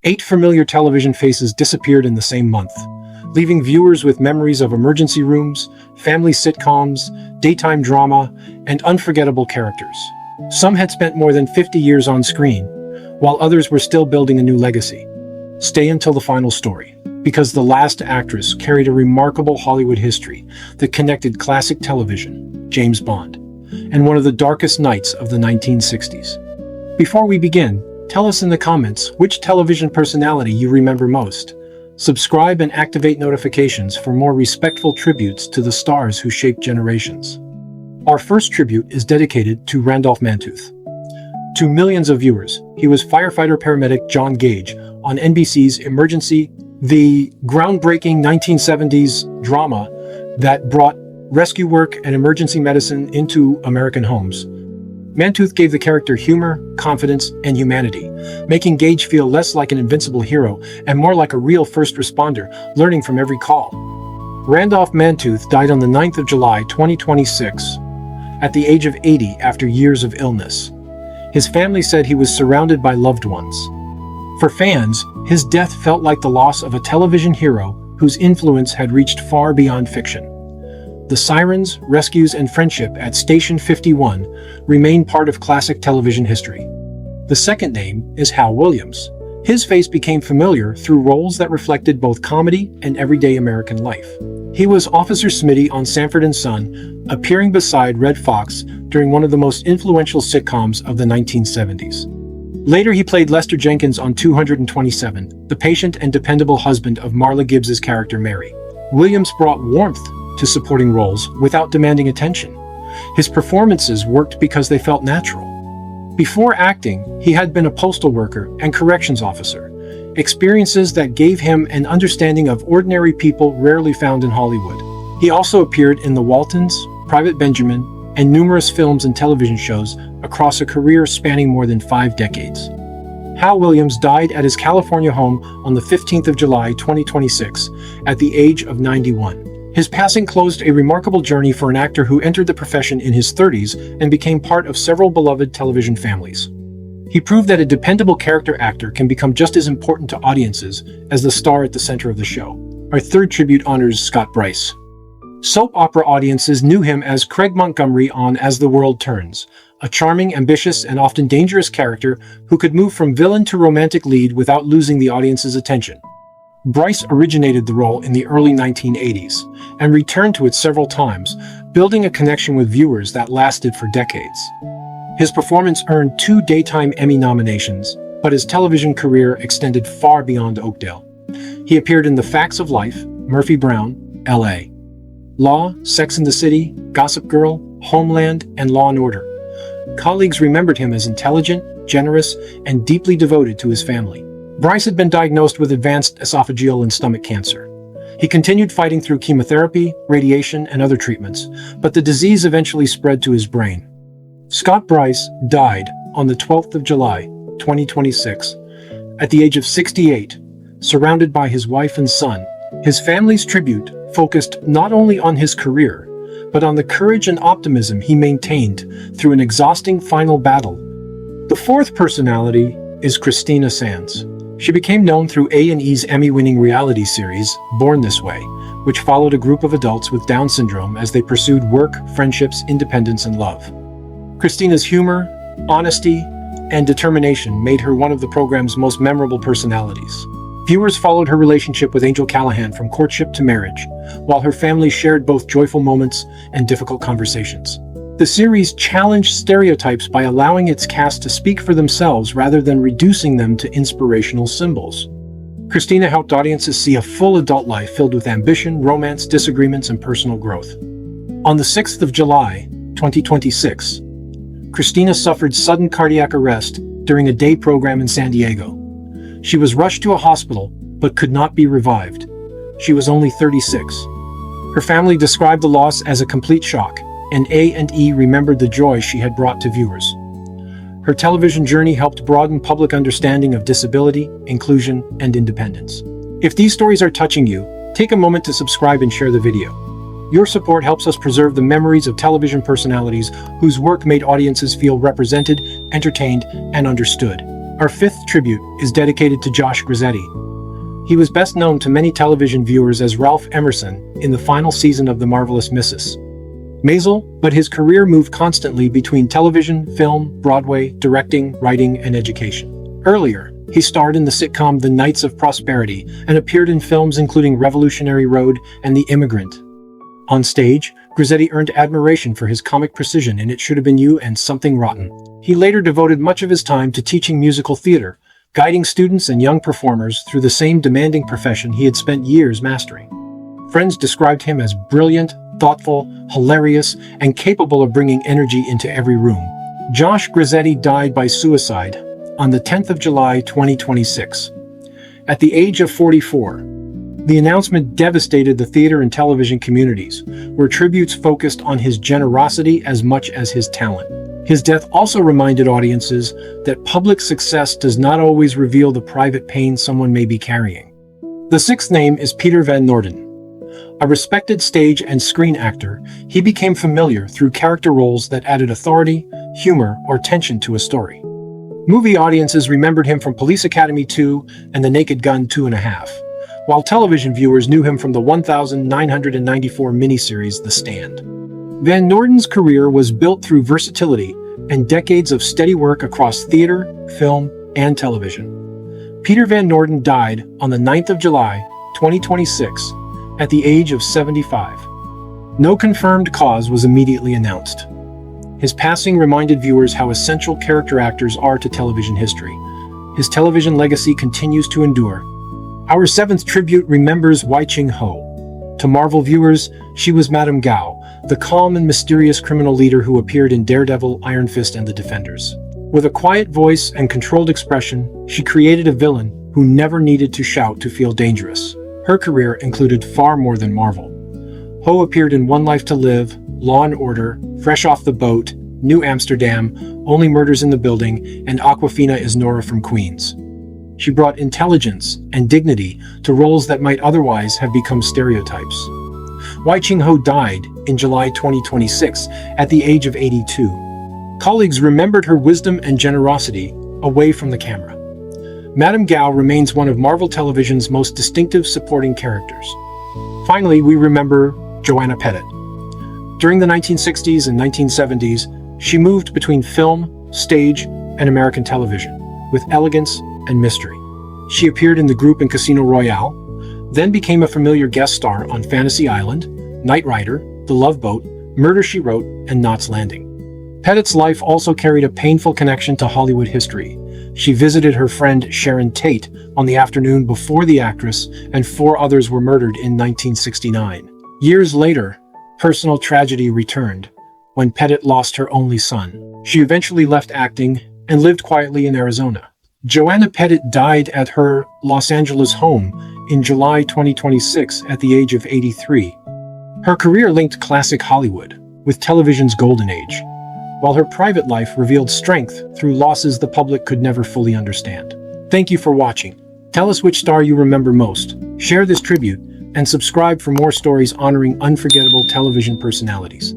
8 familiar television faces disappeared in the same month, leaving viewers with memories of emergency rooms, family sitcoms, daytime drama, and unforgettable characters. Some had spent more than 50 years on screen, while others were still building a new legacy. Stay until the final story, because the last actress carried a remarkable Hollywood history that connected classic television, James Bond, and one of the darkest nights of the 1960s. Before we begin, tell us in the comments which television personality you remember most. Subscribe and activate notifications for more respectful tributes to the stars who shaped generations. Our first tribute is dedicated to Randolph Manto. To millions of viewers, he was firefighter-paramedic John Gage on NBC's Emergency, the groundbreaking 1970s drama that brought rescue work and emergency medicine into American homes. Manto gave the character humor, confidence, and humanity, making Gage feel less like an invincible hero and more like a real first responder, learning from every call. Randolph Manto died on the 9th of July 2026, at the age of 80 after years of illness. His family said he was surrounded by loved ones. For fans, his death felt like the loss of a television hero whose influence had reached far beyond fiction. The sirens, rescues, and friendship at Station 51 remain part of classic television history. The second name is Howal. His face became familiar through roles that reflected both comedy and everyday American life. He was Officer Smitty on Sanford & Son, appearing beside Red Fox during one of the most influential sitcoms of the 1970s. Later he played Lester Jenkins on 227, the patient and dependable husband of Marla Gibbs's character Mary. Williams brought warmth to supporting roles without demanding attention. His performances worked because they felt natural. Before acting, he had been a postal worker and corrections officer, experiences that gave him an understanding of ordinary people rarely found in Hollywood. He also appeared in The Waltons, Private Benjamin, and numerous films and television shows across a career spanning more than 5 decades. Hal Williams died at his California home on the 15th of July 2026 at the age of 91. His passing closed a remarkable journey for an actor who entered the profession in his 30s and became part of several beloved television families. He proved that a dependable character actor can become just as important to audiences as the star at the center of the show. Our third tribute honors Scott Bryce. Soap opera audiences knew him as Craig Montgomery on As the World Turns, a charming, ambitious, and often dangerous character who could move from villain to romantic lead without losing the audience's attention. Bryce originated the role in the early 1980s and returned to it several times, building a connection with viewers that lasted for decades. His performance earned 2 Daytime Emmy nominations, but his television career extended far beyond Oakdale. He appeared in The Facts of Life, Murphy Brown, L.A., Law, Sex and the City, Gossip Girl, Homeland, and Law and Order. Colleagues remembered him as intelligent, generous, and deeply devoted to his family. Bryce had been diagnosed with advanced esophageal and stomach cancer. He continued fighting through chemotherapy, radiation, and other treatments, but the disease eventually spread to his brain. Scott Bryce died on the 12th of July, 2026, at the age of 68, surrounded by his wife and son. His family's tribute focused not only on his career, but on the courage and optimism he maintained through an exhausting final battle. The fourth personality is Christina Sanz. She became known through A&E's Emmy-winning reality series, Born This Way, which followed a group of adults with Down syndrome as they pursued work, friendships, independence, and love. Christina's humor, honesty, and determination made her one of the program's most memorable personalities. Viewers followed her relationship with Angel Callahan from courtship to marriage, while her family shared both joyful moments and difficult conversations. The series challenged stereotypes by allowing its cast to speak for themselves rather than reducing them to inspirational symbols. Christina helped audiences see a full adult life filled with ambition, romance, disagreements, and personal growth. On the 6th of July, 2026, Christina suffered sudden cardiac arrest during a day program in San Diego. She was rushed to a hospital, but could not be revived. She was only 36. Her family described the loss as a complete shock, and A&E remembered the joy she had brought to viewers. Her television journey helped broaden public understanding of disability, inclusion, and independence. If these stories are touching you, take a moment to subscribe and share the video. Your support helps us preserve the memories of television personalities whose work made audiences feel represented, entertained, and understood. Our fifth tribute is dedicated to Josh Grisetti. He was best known to many television viewers as Ralph Emerson in the final season of The Marvelous Mrs. Maisel, but his career moved constantly between television, film, Broadway, directing, writing, and education. Earlier, he starred in the sitcom The Knights of Prosperity and appeared in films including Revolutionary Road and The Immigrant. On stage, Grisetti earned admiration for his comic precision in It Should Have Been You and Something Rotten. He later devoted much of his time to teaching musical theater, guiding students and young performers through the same demanding profession he had spent years mastering. Friends described him as brilliant, thoughtful, hilarious, and capable of bringing energy into every room. Josh Grisetti died by suicide on the 10th of July 2026. At the age of 44, the announcement devastated the theater and television communities, where tributes focused on his generosity as much as his talent. His death also reminded audiences that public success does not always reveal the private pain someone may be carrying. The sixth name is Peter Van Norton. A respected stage and screen actor, he became familiar through character roles that added authority, humor, or tension to a story. Movie audiences remembered him from Police Academy 2 and The Naked Gun 2.5, while television viewers knew him from the 1994 miniseries The Stand. Van Norton's career was built through versatility and decades of steady work across theater, film, and television. Peter Van Norton died on the 9th of July, 2026, at the age of 75. No confirmed cause was immediately announced. His passing reminded viewers how essential character actors are to television history. His television legacy continues to endure. Our seventh tribute remembers Waing Ho. To Marvel viewers, she was Madame Gao, the calm and mysterious criminal leader who appeared in Daredevil, Iron Fist, and The Defenders. With a quiet voice and controlled expression, she created a villain who never needed to shout to feel dangerous. Her career included far more than Marvel. Ho appeared in One Life to Live, Law and Order, Fresh Off the Boat, New Amsterdam, Only Murders in the Building, and Awkwafina is Nora from Queens. She brought intelligence and dignity to roles that might otherwise have become stereotypes. Waing Ho died in July 2026 at the age of 82. Colleagues remembered her wisdom and generosity away from the camera. Madame Gao remains one of Marvel Television's most distinctive supporting characters. Finally, we remember Joanna Pettit. During the 1960s and 1970s, she moved between film, stage, and American television, with elegance and mystery. She appeared in The Group and Casino Royale, then became a familiar guest star on Fantasy Island, Knight Rider, The Love Boat, Murder, She Wrote, and Knots Landing. Pettit's life also carried a painful connection to Hollywood history. She visited her friend Sharon Tate on the afternoon before the actress and 4 others were murdered in 1969. Years later, personal tragedy returned when Pettit lost her only son. She eventually left acting and lived quietly in Arizona. Joanna Pettit died at her Los Angeles home in July 2026 at the age of 83. Her career linked classic Hollywood with television's golden age, while her private life revealed strength through losses the public could never fully understand. Thank you for watching. Tell us which star you remember most. Share this tribute and subscribe for more stories honoring unforgettable television personalities.